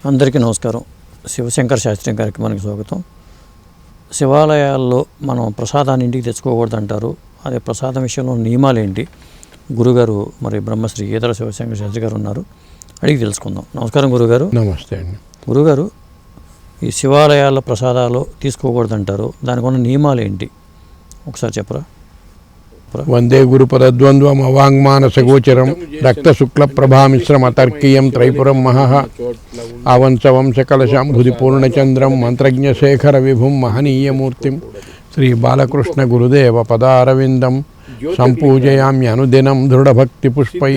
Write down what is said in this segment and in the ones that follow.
అందరికీ నమస్కారం. శివశంకర శాస్త్రి కార్యక్రమానికి స్వాగతం. శివాలయాల్లో మనం ప్రసాదాన్ని ఇంటికి తెచ్చుకోకూడదు అంటారు. అదే ప్రసాదం విషయంలో నియమాలు ఏంటి? గురుగారు మరి బ్రహ్మశ్రీ ఈదర శివశంకర శాస్త్రి గారు ఉన్నారు, అడిగి తెలుసుకుందాం. నమస్కారం గురుగారు. నమస్తే అండి. గురుగారు, ఈ శివాలయాల్లో ప్రసాదాలు తీసుకోకూడదు అంటారు, దానికి ఉన్న నియమాలు ఏంటి ఒకసారి చెప్పరా? వందే గురుపదద్వంద్వం అవాంగ్మానస గోచరం రక్తశుక్ల ప్రభామిశ్రమ తర్కీయం త్రైపురం మహః ఆవంశవం సకలశాంభుది పూర్ణచంద్రం మంత్రజ్ఞశేఖర విభుం మహనీయమూర్తిం శ్రీ బాలకృష్ణ గురుదేవ పదారవిందం సంపూజయామి అనుదినం దృఢభక్తి పుష్పై.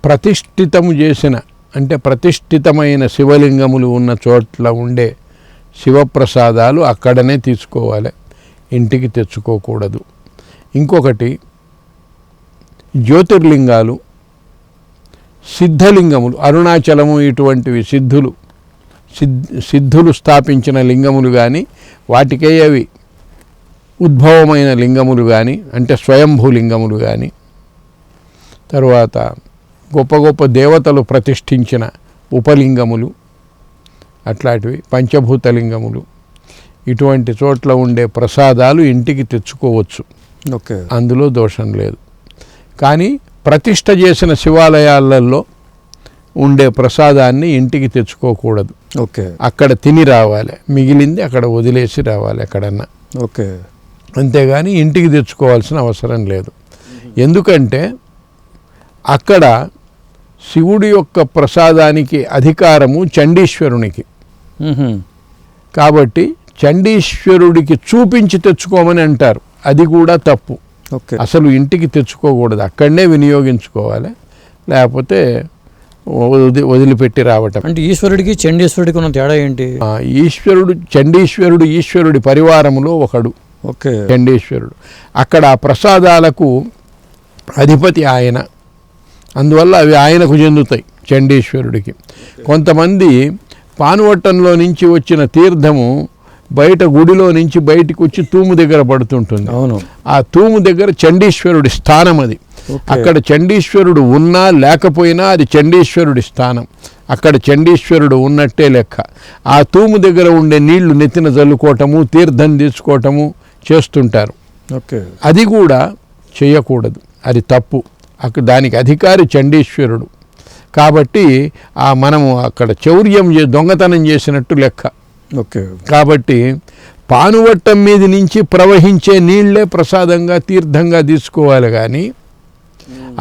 ప్రతిష్ఠితము చేసిన అంటే ప్రతిష్ఠితమైన శివలింగములు ఉన్న చోట్ల ఉండే శివప్రసాదాలు అక్కడనే తీసుకోవాలి, ఇంటికి తెచ్చుకోకూడదు. ఇంకొకటి, జ్యోతిర్లింగాలు, సిద్ధలింగములు, అరుణాచలము ఇటువంటివి సిద్ధులు స్థాపించిన లింగములు కానీ, వాటికే అవి ఉద్భవమైన లింగములు కానీ, అంటే స్వయంభూ లింగములు కానీ, తరువాత గొప్ప గొప్ప దేవతలు ప్రతిష్ఠించిన ఉపలింగములు, అట్లాంటివి పంచభూతలింగములు, ఇటువంటి చోట్ల ఉండే ప్రసాదాలు ఇంటికి తెచ్చుకోవచ్చు. ఓకే, అందులో దోషం లేదు. కానీ ప్రతిష్ఠ చేసిన శివాలయాలలో ఉండే ప్రసాదాన్ని ఇంటికి తెచ్చుకోకూడదు. ఓకే, అక్కడ తిని రావాలి, మిగిలింది అక్కడ వదిలేసి రావాలి ఎక్కడన్నా. ఓకే, అంతేగాని ఇంటికి తెచ్చుకోవాల్సిన అవసరం లేదు. ఎందుకంటే అక్కడ శివుడి యొక్క ప్రసాదానికి అధికారము చండీశ్వరునికి. కాబట్టి చండీశ్వరుడికి చూపించి తెచ్చుకోమని అంటారు, అది కూడా తప్పు. ఓకే, అసలు ఇంటికి తెచ్చుకోకూడదు, అక్కడనే వినియోగించుకోవాలి, లేకపోతే వదిలిపెట్టి రావటం. అంటే ఈశ్వరుడికి చండీశ్వరుడికి ఉన్న తేడా ఏంటి? చండీశ్వరుడు ఈశ్వరుడి పరివారములో ఒకడు. ఓకే, చండీశ్వరుడు అక్కడ ఆ ప్రసాదాలకు అధిపతి ఆయన, అందువల్ల అవి ఆయనకు చెందుతాయి చండీశ్వరుడికి. కొంతమంది పానువట్టంలో నుంచి వచ్చిన తీర్థము బయట గుడిలో నుంచి బయటికి వచ్చి తూము దగ్గర పడుతుంటుంది. అవును, ఆ తూము దగ్గర చండీశ్వరుడి స్థానం అది. అక్కడ చండీశ్వరుడు ఉన్నా లేకపోయినా అది చండీశ్వరుడి స్థానం, అక్కడ చండీశ్వరుడు ఉన్నట్టే లెక్క. ఆ తూము దగ్గర ఉండే నీళ్లు నెత్తిన చల్లుకోవటము, తీర్థం తీసుకోవటము చేస్తుంటారు. ఓకే, అది కూడా చేయకూడదు, అది తప్పు. దానికి అధికారి చండీశ్వరుడు. కాబట్టి మనము అక్కడ చౌర్యం దొంగతనం చేసినట్టు లెక్క. ఓకే, కాబట్టి పానువట్టం మీద నుంచి ప్రవహించే నీళ్లే ప్రసాదంగా తీర్థంగా తీసుకోవాలి. కానీ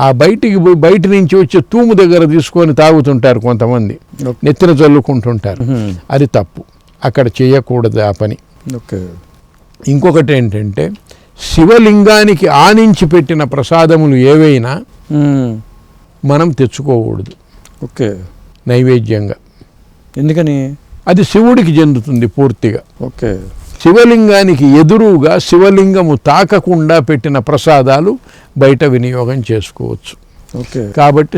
ఆ బయట నుంచి వచ్చే తూము దగ్గర తీసుకొని తాగుతుంటారు కొంతమంది, నెత్తిన చల్లుకుంటుంటారు, అది తప్పు, అక్కడ చేయకూడదు ఆ పని. ఓకే, ఇంకొకటి ఏంటంటే శివలింగానికి ఆనించి పెట్టిన ప్రసాదములు ఏవైనా మనం తెచ్చుకోకూడదు. ఓకే, నైవేద్యంగా. ఎందుకని? అది శివుడికి చెందుతుంది పూర్తిగా. ఓకే, శివలింగానికి ఎదురుగా శివలింగము తాకకుండా పెట్టిన ప్రసాదాలు బయట వినియోగం చేసుకోవచ్చు. ఓకే, కాబట్టి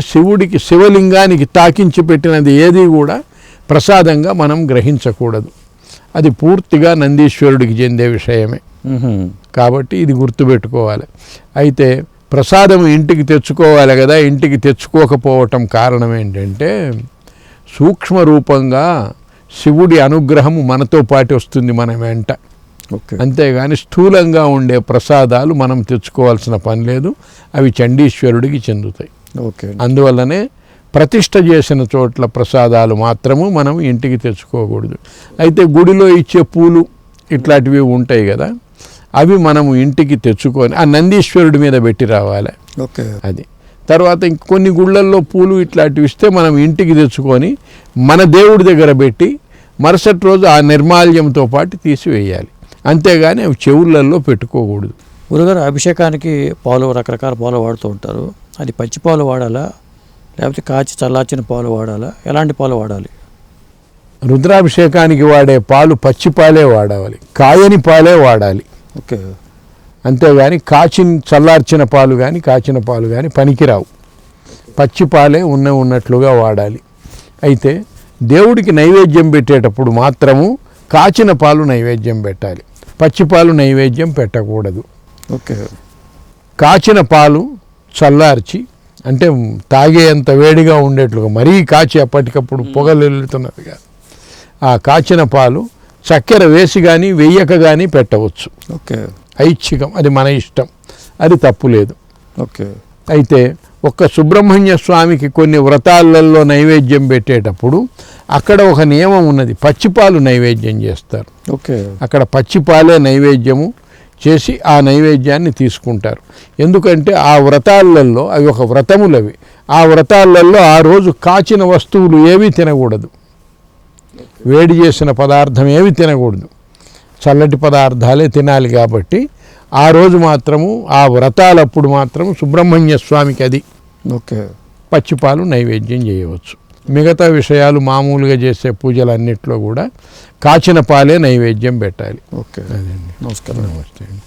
శివలింగానికి తాకించి పెట్టినది ఏది కూడా ప్రసాదంగా మనం గ్రహించకూడదు, అది పూర్తిగా నందీశ్వరుడికి చెందే విషయమే. కాబట్టి ఇది గుర్తుపెట్టుకోవాలి. అయితే ప్రసాదం ఇంటికి తెచ్చుకోవాలి కదా, ఇంటికి తెచ్చుకోకపోవటం కారణం ఏంటంటే సూక్ష్మ రూపంగా శివుడి అనుగ్రహము మనతో పాటు వస్తుంది మన వెంట. అంతేగాని స్థూలంగా ఉండే ప్రసాదాలు మనం తెచ్చుకోవాల్సిన పని లేదు, అవి చండీశ్వరుడికి చెందుతాయి. ఓకే, అందువల్లనే ప్రతిష్ఠ చేసిన చోట్ల ప్రసాదాలు మాత్రము మనం ఇంటికి తెచ్చుకోకూడదు. అయితే గుడిలో ఇచ్చే పూలు ఇట్లాంటివి ఉంటాయి కదా, అవి మనము ఇంటికి తెచ్చుకొని ఆ నందీశ్వరుడి మీద పెట్టి రావాలి. ఓకే, అది. తర్వాత కొన్ని గుళ్ళల్లో పూలు ఇట్లాంటివి ఇస్తే మనం ఇంటికి తెచ్చుకొని మన దేవుడి దగ్గర పెట్టి మరుసటి రోజు ఆ నిర్మాల్యంతో పాటు తీసివేయాలి, అంతేగాని అవి చెవులలో పెట్టుకోకూడదు. గురుగారు, అభిషేకానికి పాలు రకరకాల పాలు వాడుతూ ఉంటారు, అది పచ్చి పాలు వాడాలా లేకపోతే కాచి చల్లార్చిన పాలు వాడాలా? ఎలాంటి పాలు వాడాలి? రుద్రాభిషేకానికి వాడే పాలు పచ్చి పాలే వాడాలి, కాయని పాలే వాడాలి. ఓకే, అంతేగాని చల్లార్చిన పాలు కానీ కాచిన పాలు కానీ పనికిరావు, పచ్చి పాలే ఉన్నట్లుగా వాడాలి. అయితే దేవుడికి నైవేద్యం పెట్టేటప్పుడు మాత్రము కాచిన పాలు నైవేద్యం పెట్టాలి, పచ్చి పాలు నైవేద్యం పెట్టకూడదు. ఓకే, కాచిన పాలు చల్లార్చి అంటే తాగేంత వేడిగా ఉండేట్లుగా మరీ కాచి అప్పటికప్పుడు పొగలు వెళ్తున్నది కాదు. ఆ కాచిన పాలు చక్కెర వేసి కానీ వెయ్యక కానీ పెట్టవచ్చు. ఓకే. ఐచ్ఛికం, అది మన ఇష్టం, అది తప్పు లేదు. ఓకే. అయితే ఒక్క సుబ్రహ్మణ్య స్వామికి కొన్ని వ్రతాలలో నైవేద్యం పెట్టేటప్పుడు అక్కడ ఒక నియమం ఉన్నది, పచ్చిపాలు నైవేద్యం చేస్తారు. ఓకే. అక్కడ పచ్చిపాలే నైవేద్యము చేసి ఆ నైవేద్యాన్ని తీసుకుంటారు. ఎందుకంటే ఆ వ్రతాలలో అవి ఒక వ్రతములవి. ఆ వ్రతాలలో ఆ రోజు కాచిన వస్తువులు ఏవి తినకూడదు, వేడి చేసిన పదార్థం ఏవి తినకూడదు, చల్లటి పదార్థాలే తినాలి. కాబట్టి ఆ రోజు మాత్రము ఆ వ్రతాలప్పుడు మాత్రము సుబ్రహ్మణ్య స్వామికి అది ఓకే పచ్చిపాలు నైవేద్యం చేయవచ్చు. మిగతా విషయాలు మామూలుగా చేసే పూజలన్నిట్లో కూడా కాచిన పాలే నైవేద్యం పెట్టాలి. ఓకే. అదండి. నమస్కారం. నమస్తే అండి.